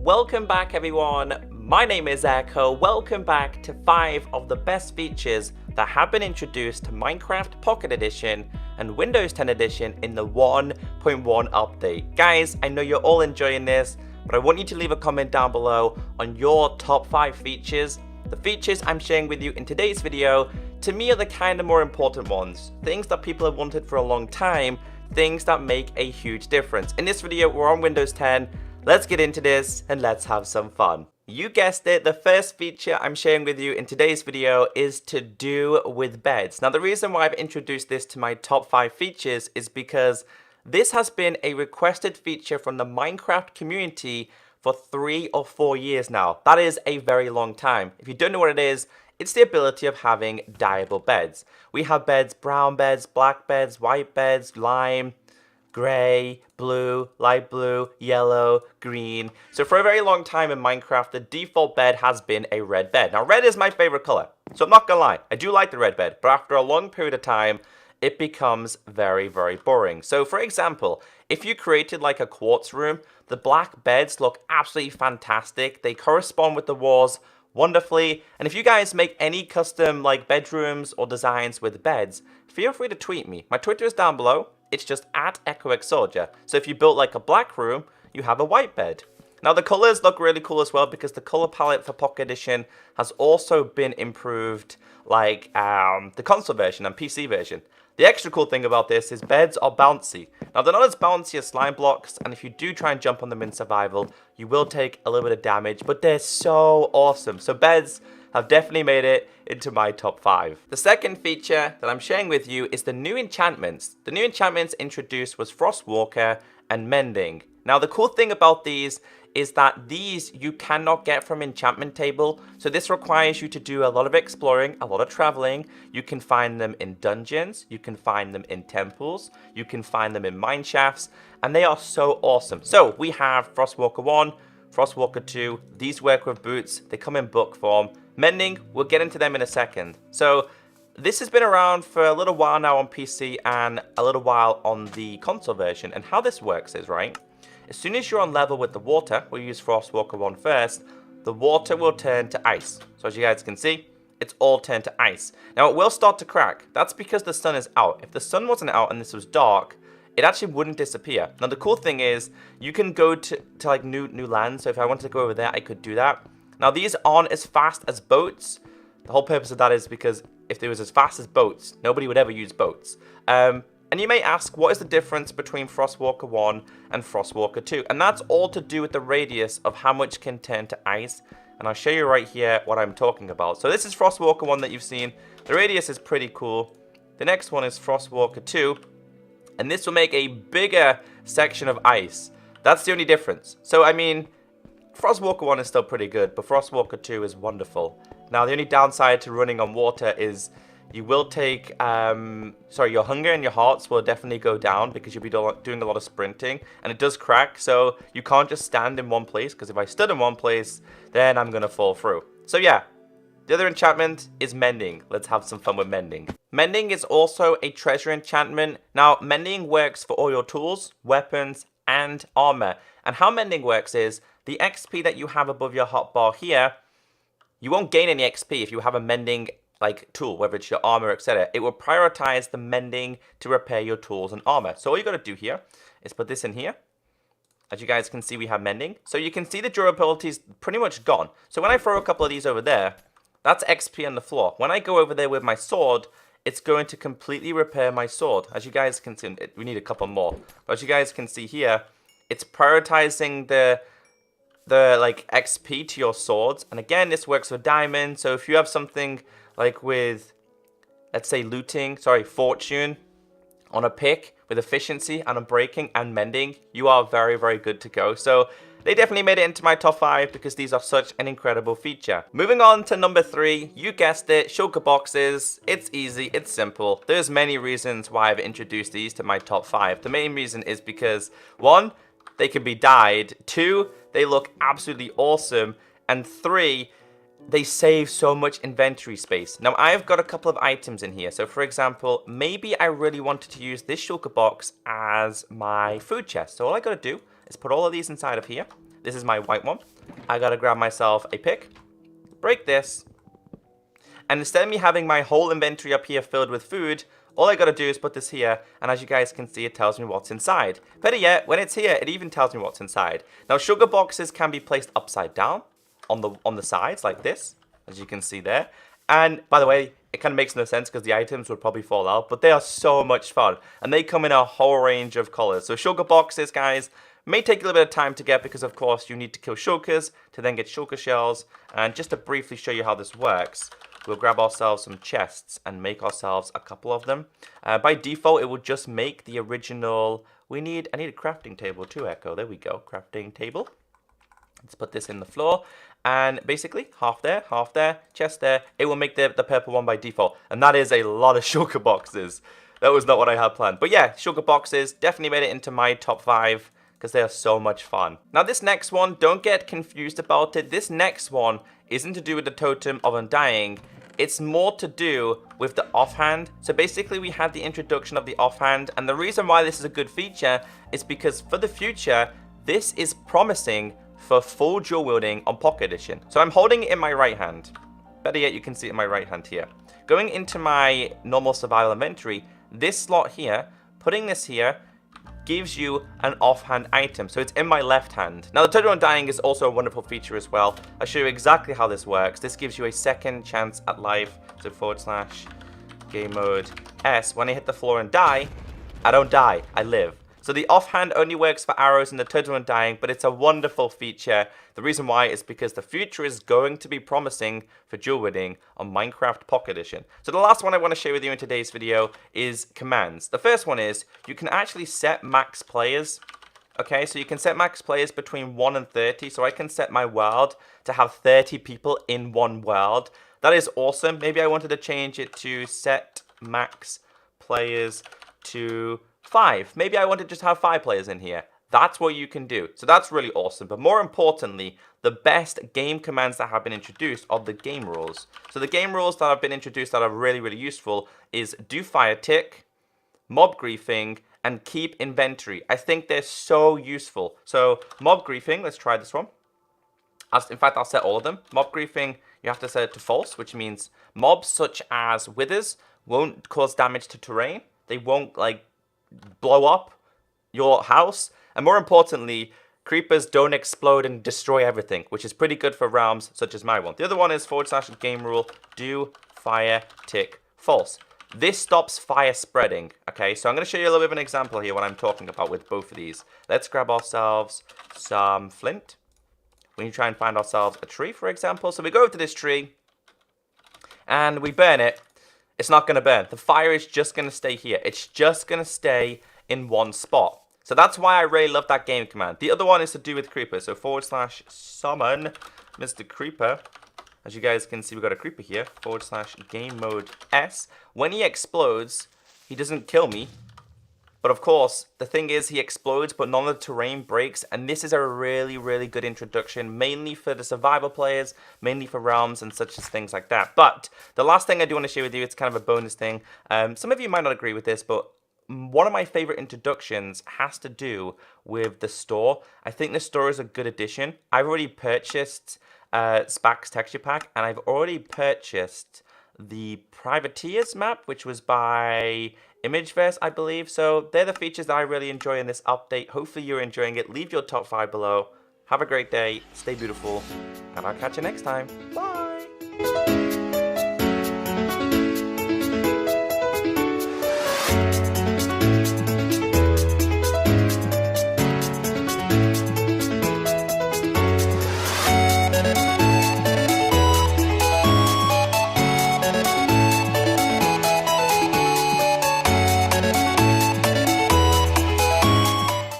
Welcome back everyone, my name is Echo. Welcome back to 5 of the best features that have been introduced to Minecraft Pocket Edition and Windows 10 Edition in the 1.1 update. Guys, I know you're all enjoying this, but I want you to leave a comment down below on your top 5 features. The features I'm sharing with you in today's video, to me, are the kind of more important ones. Things that people have wanted for a long time, things that make a huge difference. In this video, we're on Windows 10. Let's get into this and let's have some fun. You guessed it, the first feature I'm sharing with you in today's video is to do with beds. Now the reason why I've introduced this to my top 5 features is because this has been a requested feature from the Minecraft community for 3 or 4 years now. That is a very long time. If you don't know what it is, it's the ability of having dyeable beds. We have beds, brown beds, black beds, white beds, lime, grey, blue, light blue, yellow, green. So for a very long time in Minecraft, the default bed has been a red bed. Now red is my favorite color, so I'm not gonna lie, I do like the red bed, but after a long period of time, it becomes very, very boring. So for example, if you created like a quartz room, the black beds look absolutely fantastic. They correspond with the walls wonderfully. And if you guys make any custom like bedrooms or designs with beds, feel free to tweet me. My Twitter is down below. It's just at ECKOSOLDIER. So if you built like a black room, you have a white bed. Now the colors look really cool as well because the color palette for Pocket Edition has also been improved, like the console version and PC version. The extra cool thing about this is beds are bouncy. Now they're not as bouncy as slime blocks, and if you do try and jump on them in survival, you will take a little bit of damage, but they're so awesome. So beds have definitely made it into my top 5. The second feature that I'm sharing with you is the new enchantments. The new enchantments introduced was Frostwalker and Mending. Now the cool thing about these is that these you cannot get from enchantment table, so this requires you to do a lot of exploring, a lot of traveling. You can find them in dungeons, you can find them in temples, you can find them in mine shafts, and they are so awesome. So we have Frostwalker 1, Frostwalker 2, these work with boots, they come in book form. Mending, we'll get into them in a second. So this has been around for a little while now on PC and a little while on the console version, and how this works is, right, as soon as you're on level with the water, we'll use Frostwalker 1 first, the water will turn to ice. So as you guys can see, it's all turned to ice. Now it will start to crack. That's because the sun is out. If the sun wasn't out and this was dark, it actually wouldn't disappear. Now the cool thing is, you can go to like new land. So if I wanted to go over there, I could do that. Now these aren't as fast as boats. The whole purpose of that is because if they was as fast as boats, nobody would ever use boats. And you may ask, what is the difference between Frostwalker 1 and Frostwalker 2? And that's all to do with the radius of how much can turn to ice. And I'll show you right here what I'm talking about. So this is Frostwalker 1 that you've seen. The radius is pretty cool. The next one is Frostwalker 2. And this will make a bigger section of ice. That's the only difference. So I mean, Frostwalker 1 is still pretty good, but Frostwalker 2 is wonderful. Now the only downside to running on water is you will take, your hunger and your hearts will definitely go down because you'll be doing a lot of sprinting, and it does crack, so you can't just stand in one place, because if I stood in one place, then I'm going to fall through. So yeah, the other enchantment is Mending. Let's have some fun with Mending. Mending is also a treasure enchantment. Now, Mending works for all your tools, weapons, and armor. And how Mending works is, the XP that you have above your hotbar here, you won't gain any XP if you have a Mending like tool, whether it's your armor, etc. It will prioritize the mending to repair your tools and armor. So all you got to do here is put this in here. As you guys can see, we have mending. So you can see the durability is pretty much gone. So when I throw a couple of these over there, that's XP on the floor. When I go over there with my sword, it's going to completely repair my sword. As you guys can see, we need a couple more. But as you guys can see here, it's prioritizing the like XP to your swords. And again, this works with diamonds. So if you have something like with, let's say fortune on a pick with efficiency and unbreaking and mending, you are very, very good to go. So they definitely made it into my top 5 because these are such an incredible feature. Moving on to number 3, you guessed it, shulker boxes. It's easy, it's simple. There's many reasons why I've introduced these to my top 5. The main reason is because 1, they can be dyed, 2, they look absolutely awesome, and 3, they save so much inventory space. Now I've got a couple of items in here. So for example, maybe I really wanted to use this shulker box as my food chest. So all I gotta do is put all of these inside of here. This is my white one. I gotta grab myself a pick, break this, and instead of me having my whole inventory up here filled with food, all I gotta do is put this here, and as you guys can see, it tells me what's inside. Better yet, when it's here, it even tells me what's inside. Now, sugar boxes can be placed upside down on the sides like this, as you can see there. And by the way, it kind of makes no sense because the items would probably fall out, but they are so much fun, and they come in a whole range of colors. So sugar boxes, guys, may take a little bit of time to get because, of course, you need to kill shulkers to then get shulker shells. And just to briefly show you how this works, we'll grab ourselves some chests and make ourselves a couple of them. By default, it will just make the original. I need a crafting table too, Echo. There we go, crafting table. Let's put this in the floor. And basically, half there, chest there. It will make the purple one by default. And that is a lot of shulker boxes. That was not what I had planned. But yeah, shulker boxes definitely made it into my top 5 because they are so much fun. Now this next one, don't get confused about it. This next one isn't to do with the totem of undying. It's more to do with the offhand. So basically we had the introduction of the offhand, and the reason why this is a good feature is because for the future, this is promising for full dual wielding on Pocket Edition. So I'm holding it in my right hand. Better yet, you can see it in my right hand here. Going into my normal survival inventory, this slot here, putting this here, gives you an offhand item. So it's in my left hand. Now the totem of undying is also a wonderful feature as well. I'll show you exactly how this works. This gives you a second chance at life. So / game mode S. When I hit the floor and die, I don't die, I live. So the offhand only works for arrows in the totem of undying, but it's a wonderful feature. The reason why is because the future is going to be promising for dual wielding on Minecraft Pocket Edition. So the last one I want to share with you in today's video is commands. The first one is you can actually set max players. Okay, so you can set max players between 1 and 30. So I can set my world to have 30 people in one world. That is awesome. Maybe I wanted to change it to set max players to 5. Maybe I want to just have 5 players in here. That's what you can do. So that's really awesome. But more importantly, the best game commands that have been introduced are the game rules. So the game rules that have been introduced that are really, really useful is do fire tick, mob griefing, and keep inventory. I think they're so useful. So mob griefing, let's try this one. In fact, I'll set all of them. Mob griefing, you have to set it to false, which means mobs such as withers won't cause damage to terrain. They won't like blow up your house, and more importantly, creepers don't explode and destroy everything, which is pretty good for realms such as my one. The other one is / game rule do fire tick false. This stops fire spreading. Okay, so I'm going to show you a little bit of an example here what I'm talking about with both of these. Let's grab ourselves some flint. We need to try and find ourselves a tree, for example. So we go over to this tree and we burn it. It's not going to burn. The fire is just going to stay here. It's just going to stay in one spot. So that's why I really love that game command. The other one is to do with creepers. So / summon Mr. Creeper. As you guys can see, we've got a creeper here. / game mode S. When he explodes, he doesn't kill me. But of course, the thing is he explodes, but none of the terrain breaks. And this is a really, really good introduction, mainly for the survival players, mainly for realms and such as things like that. But the last thing I do want to share with you, it's kind of a bonus thing. Some of you might not agree with this, but one of my favorite introductions has to do with the store. I think the store is a good addition. I've already purchased Spack's texture pack, and I've already purchased the Privateers map, which was by Imageverse, I believe. So they're the features that I really enjoy in this update. Hopefully you're enjoying it. Leave your top 5 below. Have a great day. Stay beautiful. And I'll catch you next time. Bye.